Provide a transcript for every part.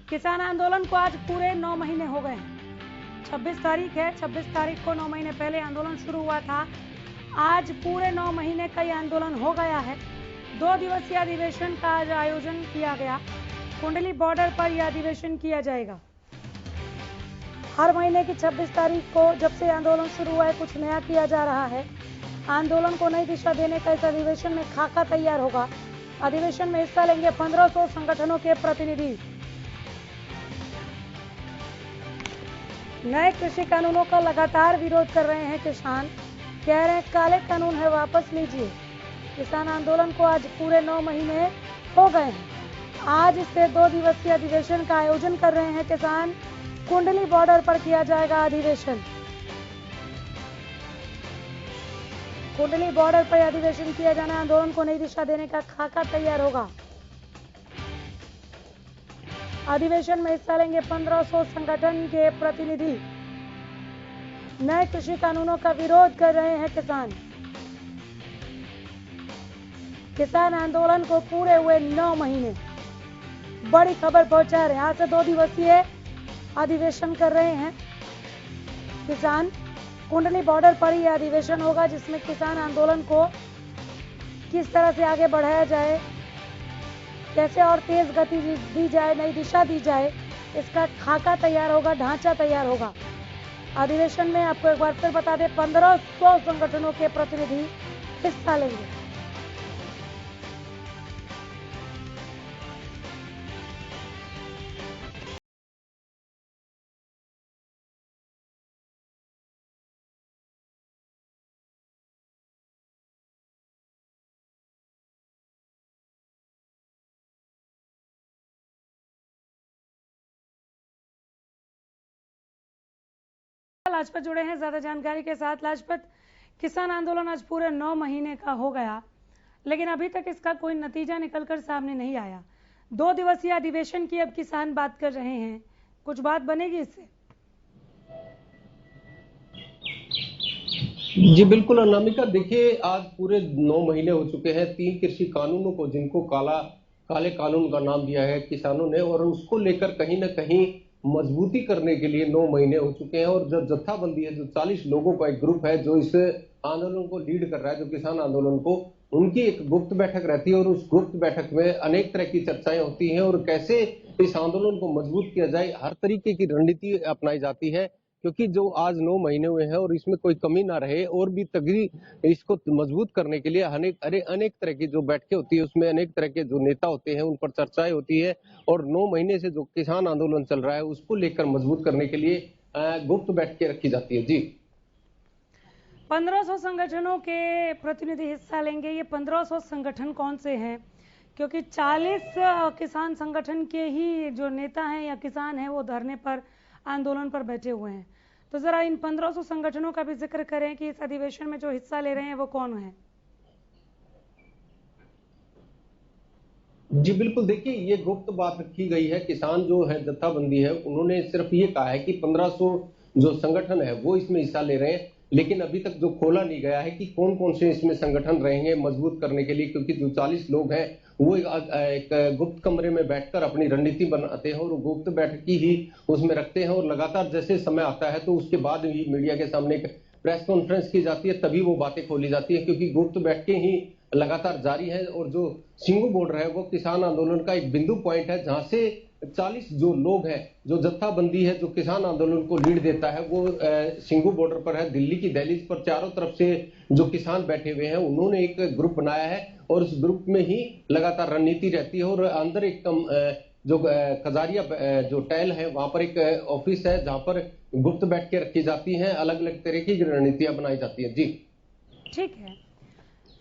किसान आंदोलन को आज पूरे 9 महीने हो गए हैं। 26 तारीख है, 26 तारीख को 9 महीने पहले आंदोलन शुरू हुआ था। आज पूरे 9 महीने का ये आंदोलन हो गया है। 2 दिवसीय अधिवेशन का आज आयोजन किया गया। कुंडली बॉर्डर पर यह अधिवेशन किया जाएगा। हर महीने की 26 तारीख को जब से आंदोलन शुरू हुआ है, कुछ नया किया जा रहा है। आंदोलन को नई दिशा देने का इस अधिवेशन में खाका तैयार होगा। अधिवेशन में हिस्सा लेंगे 1500 संगठनों के प्रतिनिधि। नए कृषि कानूनों का लगातार विरोध कर रहे हैं किसान। कह रहे हैं काले कानून है, वापस लीजिए। किसान आंदोलन को आज पूरे 9 महीने हो गए हैं। आज से 2 दिवसीय अधिवेशन का आयोजन कर रहे हैं किसान। कुंडली बॉर्डर पर किया जाएगा अधिवेशन। कुंडली बॉर्डर पर अधिवेशन किया जाना, आंदोलन को नई दिशा देने का खाका तैयार होगा। अधिवेशन में हिस्सा लेंगे 1500 संगठन के प्रतिनिधि। नए कृषि कानूनों का विरोध कर रहे हैं किसान। किसान आंदोलन को पूरे हुए 9 महीने। बड़ी खबर पहुंचा रहे हैं। आज से 2 दिवसीय अधिवेशन कर रहे हैं किसान। कुंडली बॉर्डर पर ही अधिवेशन होगा, जिसमें किसान आंदोलन को किस तरह से आगे बढ़ाया जाए, कैसे और तेज गति दी जाए, नई दिशा दी जाए, इसका खाका तैयार होगा, ढांचा तैयार होगा। अधिवेशन में आपको एक बार फिर बता दें, 1500 संगठनों के प्रतिनिधि हिस्सा लेंगे। लाजपत जुड़े हैं ज्यादा जानकारी के साथ। लाजपत, किसान आंदोलन आज पूरे 9 महीने का हो गया, लेकिन अभी तक इसका कोई नतीजा निकलकर सामने नहीं आया। 2 दिवसीय अधिवेशन की अब किसान बात कर रहे हैं, कुछ बात बनेगी इससे? जी बिल्कुल अनामिका, देखिए आज पूरे 9 महीने हो चुके हैं 3 कृषि कानूनों को, जिनको काले कानून का नाम दिया है किसानों ने, और उसको लेकर कहीं ना कहीं मजबूती करने के लिए 9 महीने हो चुके हैं। और जो जत्थाबंदी है, जो 40 लोगों का एक ग्रुप है जो इस आंदोलन को लीड कर रहा है, जो किसान आंदोलन को, उनकी एक गुप्त बैठक रहती है और उस गुप्त बैठक में अनेक तरह की चर्चाएं होती हैं और कैसे इस आंदोलन को मजबूत किया जाए, हर तरीके की रणनीति अपनाई जाती है। क्योंकि जो आज 9 महीने हुए हैं और इसमें कोई कमी ना रहे और भी तगड़ी इसको मजबूत करने के लिए अनेक तरह की जो बैठकें होती है, उसमें अनेक तरह के जो नेता होते हैं उन पर चर्चाएं होती है। और 9 महीने से जो किसान आंदोलन चल रहा है उसको लेकर मजबूत करने के लिए गुप्त बैठकें रखी जाती है। जी 1500 संगठनों के प्रतिनिधि हिस्सा लेंगे। ये 1500 संगठन कौन से हैं? क्योंकि 40 किसान संगठन के ही जो नेता हैं या किसान हैं वो धरने पर, आंदोलन पर बैठे हुए हैं। तो जरा इन 1500 संगठनों का भी जिक्र करें कि इस अधिवेशन में जो हिस्सा ले रहे हैं वो कौन है? जी बिल्कुल, देखिए ये गुप्त बात रखी गई है। किसान जो है जत्थाबंदी है, उन्होंने सिर्फ ये कहा है कि 1500 जो संगठन है वो इसमें हिस्सा ले रहे हैं, लेकिन अभी तक जो खोला नहीं गया है कि कौन कौन से इसमें संगठन रहेंगे मजबूत करने के लिए। क्योंकि जो 40 लोग हैं वो एक गुप्त कमरे में बैठकर अपनी रणनीति बनाते हैं और गुप्त बैठक ही उसमें रखते हैं, और लगातार जैसे समय आता है तो उसके बाद ही मीडिया के सामने एक प्रेस कॉन्फ्रेंस की जाती है, तभी वो बातें खोली जाती है। क्योंकि गुप्त बैठकें ही लगातार जारी है। और जो सिंगू बॉर्डर है वो किसान आंदोलन का एक बिंदु पॉइंट है, जहां से 40 जो लोग हैं, जो जत्थाबंदी है, जो किसान आंदोलन को लीड देता है, वो सिंगू बॉर्डर पर है। दिल्ली की दहलीज पर चारों तरफ से जो किसान बैठे हुए हैं, उन्होंने एक ग्रुप बनाया है और उस ग्रुप में ही लगातार रणनीति रहती है। और अंदर एक जो खजारिया जो टैल है, वहां पर एक ऑफिस है जहां पर गुप्त बैठकें रखी जाती हैं, अलग अलग तरह की रणनीतियां बनाई जाती है। जी ठीक है।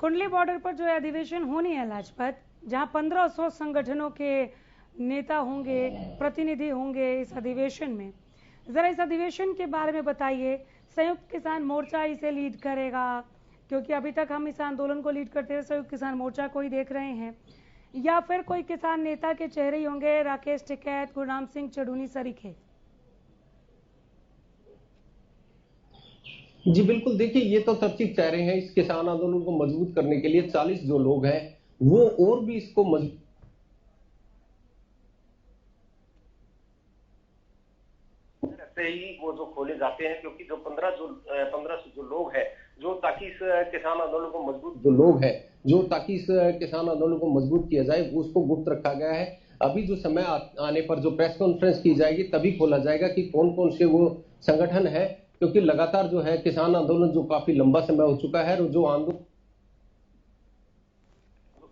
कुंडली बॉर्डर पर जो अधिवेशन होनी है लाजपत, जहां 1500 संगठनों के नेता होंगे, प्रतिनिधि होंगे इस अधिवेशन में, जरा इस अधिवेशन के बारे में बताइए। संयुक्त किसान मोर्चा इसे लीड करेगा, क्योंकि अभी तक हम इस आंदोलन को लीड करते हुए संयुक्त किसान मोर्चा को ही देख रहे हैं, या फिर कोई किसान नेता के चेहरे ही होंगे, राकेश टिकैत, गुरनाम सिंह चढ़ूनी सरीखे? जी बिल्कुल, देखिए ये तो चर्चित चेहरे हैं इस किसान आंदोलन को मजबूत करने के लिए। 40 जो लोग हैं, वो और भी इसको से ही वो जो खोले जाते हैं, क्योंकि जो 1500 जो लोग हैं, जो ताकि इस किसान आंदोलन को मजबूत जो लोग हैं, जो ताकि इस किसान आंदोलन को मजबूत किया जाए, वो उसको गुप्त रखा गया है। अभी जो समय आने पर जो प्रेस कॉन्फ्रेंस की जाएगी तभी खोला जाएगा कि कौन कौन से वो संगठन है, क्योंकि लगातार जो है किसान आंदोलन जो काफी लंबा समय हो चुका है, और जो आंदोलन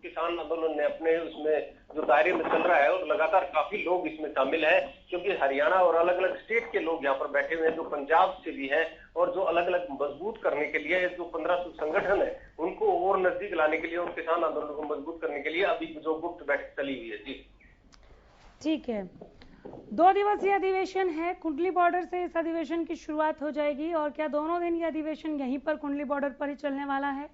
किसान आंदोलन ने अपने उसमें जो दायरे में चल रहा है, और लगातार काफी लोग इसमें शामिल है, क्योंकि हरियाणा और अलग अलग स्टेट के लोग यहाँ पर बैठे हुए हैं, जो पंजाब से भी हैं, और जो अलग अलग मजबूत करने के लिए जो 1500 संगठन है उनको और नजदीक लाने के लिए और किसान आंदोलन को मजबूत करने के लिए अभी जो गुप्त बैठक चली हुई है। जी ठीक है, 2 दिवसीय अधिवेशन है, कुंडली बॉर्डर से इस अधिवेशन की शुरुआत हो जाएगी। और क्या दोनों दिन ये अधिवेशन यहीं पर कुंडली बॉर्डर पर ही चलने वाला है?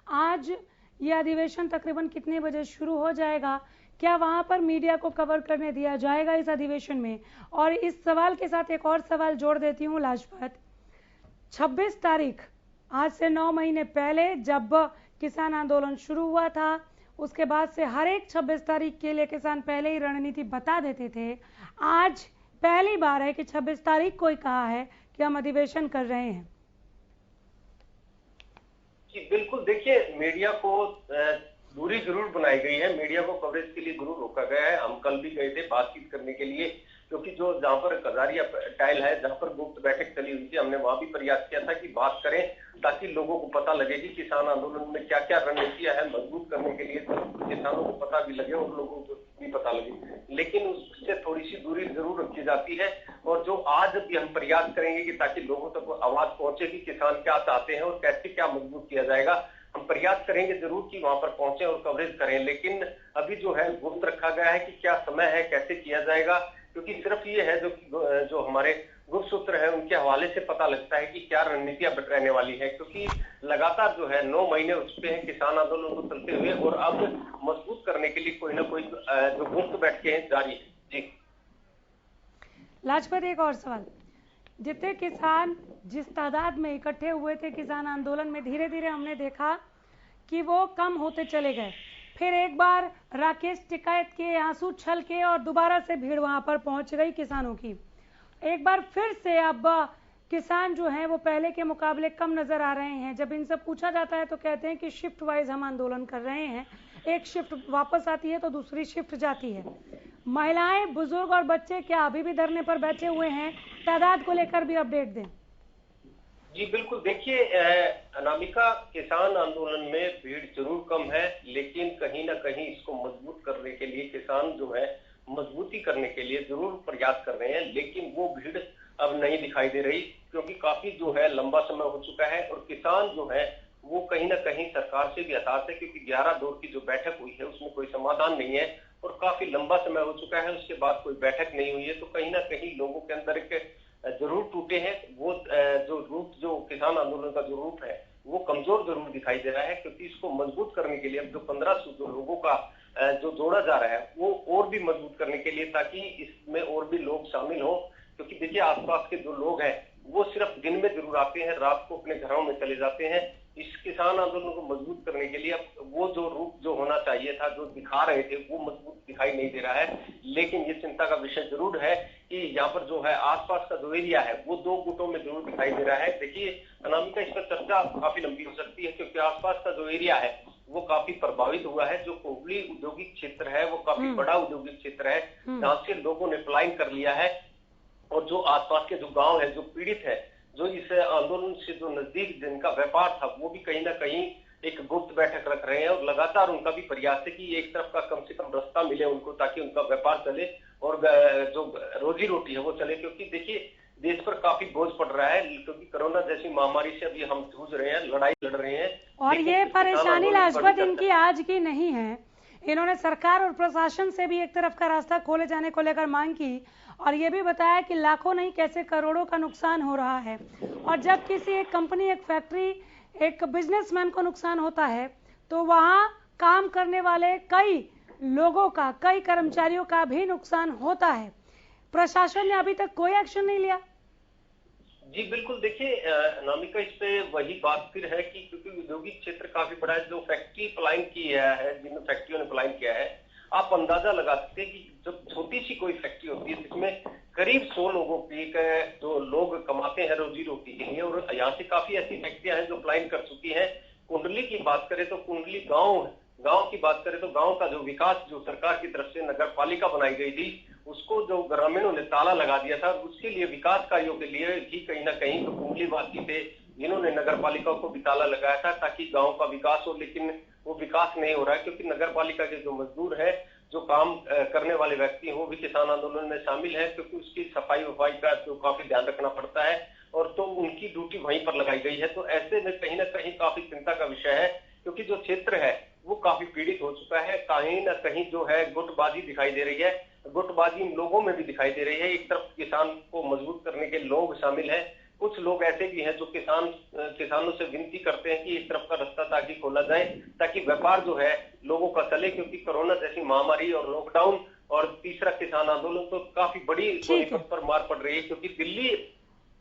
आज ये अधिवेशन तकरीबन कितने बजे शुरू हो जाएगा? क्या वहां पर मीडिया को कवर करने दिया जाएगा इस अधिवेशन में? और इस सवाल के साथ एक और सवाल जोड़ देती हूँ लाजपत, 26 तारीख, आज से 9 महीने पहले जब किसान आंदोलन शुरू हुआ था, उसके बाद से हर एक 26 तारीख के लिए किसान पहले ही रणनीति बता देते थे। आज पहली बार है कि 26 तारीख को ही कहा है कि हम अधिवेशन कर रहे हैं। जी बिल्कुल, देखिए मीडिया को दूरी जरूर बनाई गई है, मीडिया को कवरेज के लिए जरूर रोका गया है। हम कल भी गए थे बातचीत करने के लिए, क्योंकि जो जहां पर कजारिया टाइल है, जहां पर गुप्त बैठक चली हुई थी, हमने वहां भी प्रयास किया था कि बात करें ताकि लोगों को पता लगे कि किसान आंदोलन में क्या क्या रणनीतियां है मजबूत करने के लिए, तो किसानों को पता भी लगे और लोगों को भी पता लगे। लेकिन उससे थोड़ी सी दूरी जरूर रखी जाती है, और जो आज भी हम प्रयास करेंगे कि ताकि लोगों तक आवाज पहुंचे कि किसान क्या चाहते हैं और कैसे क्या मजबूत किया जाएगा, हम प्रयास करेंगे जरूर कि वहां पर पहुंचे और कवरेज करें। लेकिन अभी जो है गुप्त रखा गया है कि क्या समय है, कैसे किया जाएगा, क्योंकि सिर्फ ये है जो हमारे गुप्त सूत्र है उनके हवाले से पता लगता है कि क्या रणनीतियां रहने वाली है, क्योंकि लगातार जो है 9 महीने हो चुके हैं किसान आंदोलन को चलते हुए, और अब मजबूत करने के लिए कोई ना कोई जो गुप्त बैठकें जारी है। जी लाजपत, एक और सवाल, जितने किसान जिस तादाद में इकट्ठे हुए थे किसान आंदोलन में, धीरे धीरे हमने देखा कि वो कम होते चले गए। फिर एक बार राकेश टिकैत के आंसू छल के और दोबारा से भीड़ वहां पर पहुंच गई किसानों की। एक बार फिर से अब किसान जो हैं वो पहले के मुकाबले कम नजर आ रहे हैं। जब इनसे पूछा जाता है तो कहते हैं कि शिफ्ट वाइज हम आंदोलन कर रहे हैं, एक शिफ्ट वापस आती है तो दूसरी शिफ्ट जाती है। महिलाएं, बुजुर्ग और बच्चे क्या अभी भी धरने पर बैठे हुए हैं? तादाद को लेकर भी अपडेट दें। जी बिल्कुल, देखिए अनामिका, किसान आंदोलन में भीड़ जरूर कम है, लेकिन कहीं ना कहीं इसको मजबूत करने के लिए किसान जो है मजबूती करने के लिए जरूर प्रयास कर रहे हैं, लेकिन वो भीड़ अब नहीं दिखाई दे रही, क्योंकि काफी जो है लंबा समय हो चुका है, और किसान जो है वो कहीं ना कहीं सरकार से भी हताश है, क्योंकि 11 दौर की जो बैठक हुई है उसमें कोई समाधान नहीं है, और काफी लंबा समय हो चुका है, उसके बाद कोई बैठक नहीं हुई है। तो कहीं ना कहीं लोगों के अंदर एक जरूर टूटे हैं, वो जो रूप, जो किसान आंदोलन का जो रूप है वो कमजोर जरूर दिखाई दे रहा है, क्योंकि इसको मजबूत करने के लिए अब जो 1500 जो लोगों का जो जोड़ा जा रहा है वो और भी मजबूत करने के लिए, ताकि इसमें और भी लोग शामिल हो। क्योंकि देखिए आसपास के जो लोग हैं वो सिर्फ दिन में जरूर आते हैं, रात को अपने घरों में चले जाते हैं। इस किसान आंदोलन को मजबूत करने के लिए अब वो जो रूप जो होना चाहिए था, जो दिखा रहे थे, वो मजबूत दिखाई नहीं दे रहा है। लेकिन ये चिंता का विषय जरूर है कि यहाँ पर जो है आसपास का जो एरिया है वो 2 गुटों में जरूर दिखाई दे रहा है। देखिए अनामिका, इस पर चर्चा काफी लंबी हो सकती है, क्योंकि आसपास का जो एरिया है वो काफी प्रभावित हुआ है। जो कोहली औद्योगिक क्षेत्र है वो काफी बड़ा औद्योगिक क्षेत्र है, जहाँ से लोगों ने पलायन कर लिया है, और जो आसपास के जो गांव है, जो पीड़ित है, जो इस आंदोलन से जो नजदीक जिनका व्यापार था, वो भी कहीं ना कहीं एक गुप्त बैठक रख रहे हैं, और लगातार उनका भी प्रयास है कि एक तरफ का कम से कम रास्ता मिले उनको, ताकि उनका व्यापार चले और जो रोजी रोटी है वो चले। क्योंकि देखिए देश पर काफी बोझ पड़ रहा है, क्योंकि कोरोना जैसी महामारी से अभी हम जूझ रहे हैं, लड़ाई लड़ रहे हैं। और ये परेशानी लाजपत इनकी आज की नहीं है, इन्होंने सरकार और प्रशासन से भी एक तरफ का रास्ता खोले जाने को लेकर मांग की, और ये भी बताया कि लाखों नहीं कैसे करोड़ों का नुकसान हो रहा है। और जब किसी एक कंपनी, एक फैक्ट्री, एक बिजनेसमैन को नुकसान होता है तो वहां काम करने वाले कई लोगों का, कई कर्मचारियों का भी नुकसान होता है। प्रशासन ने अभी तक कोई एक्शन नहीं लिया। जी बिल्कुल, देखिए अनामिका, इस पे वही बात फिर है कि क्योंकि औद्योगिक क्षेत्र काफी बड़ा है, जो फैक्ट्री पलायन किया है, जिन फैक्ट्रियों ने पलायन किया है, आप अंदाजा लगा सकते हैं कि जब छोटी सी कोई फैक्ट्री होती है जिसमें करीब 100 लोगों की जो हैं रोजी रोटी के लिए, और यहाँ से काफी ऐसी फैक्ट्रियां हैं जो पलायन कर चुकी हैं। कुंडली की बात करें तो कुंडली गांव की बात करें तो गांव का जो विकास जो सरकार की तरफ से नगर पालिका बनाई गई थी, उसको जो ग्रामीणों ने ताला लगा दिया था, उसके लिए विकास कार्यों के लिए ही कहीं ना कहीं तो कुंडली वासी थे जिन्होंने नगर पालिका को भी ताला लगाया था ताकि गांव का विकास हो। लेकिन वो विकास नहीं हो रहा है क्योंकि नगर पालिका के जो मजदूर है, जो काम करने वाले व्यक्ति हैं, वो भी किसान आंदोलन में शामिल है क्योंकि उसकी सफाई वफाई का तो काफी ध्यान रखना पड़ता है, और तो उनकी ड्यूटी वहीं पर लगाई गई है। तो ऐसे में कहीं ना कहीं काफी चिंता का विषय है क्योंकि जो क्षेत्र है वो काफी पीड़ित हो चुका है। कहीं ना कहीं जो है गुटबाजी दिखाई दे रही है, गुटबाजी लोगों में भी दिखाई दे रही है। एक तरफ किसान को मजबूत करने के लोग शामिल हैं, कुछ लोग ऐसे भी हैं जो किसानों से विनती करते हैं कि एक तरफ का रास्ता ताकि खोला जाए ताकि व्यापार जो है लोगों का चले, क्योंकि कोरोना जैसी महामारी और लॉकडाउन और तीसरा किसान आंदोलन तो काफी बड़ी सोनीपत पर मार पड़ रही है क्योंकि दिल्ली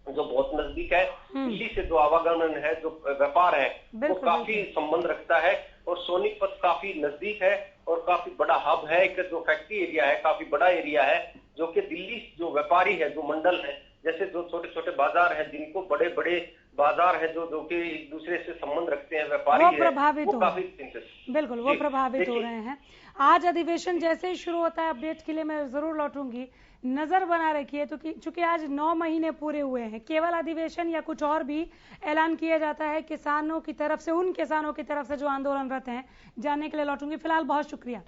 जो बहुत नजदीक है, दिल्ली से जो आवागमन है, जो व्यापार है, वो काफी संबंध रखता है, और सोनीपत काफी नजदीक है और काफी बड़ा हब है। एक जो फैक्ट्री एरिया है, काफी बड़ा एरिया है, जो कि दिल्ली जो व्यापारी है, जो मंडल है, जैसे जो छोटे छोटे बाजार हैं, जिनको बड़े बड़े बाजार है जो कि एक दूसरे से संबंध रखते हैं, व्यापारी वो प्रभावित हो काफी बिल्कुल वो प्रभावित हो रहे हैं। आज अधिवेशन जैसे ही शुरू होता है, अपडेट के लिए मैं जरूर लौटूंगी, नजर बना रखिए। तो चूंकि आज 9 महीने पूरे हुए हैं, केवल अधिवेशन या कुछ और भी ऐलान किया जाता है किसानों की तरफ से, उन किसानों की तरफ से जो आंदोलनरत हैं, जानने के लिए लौटूंगी। फिलहाल बहुत शुक्रिया।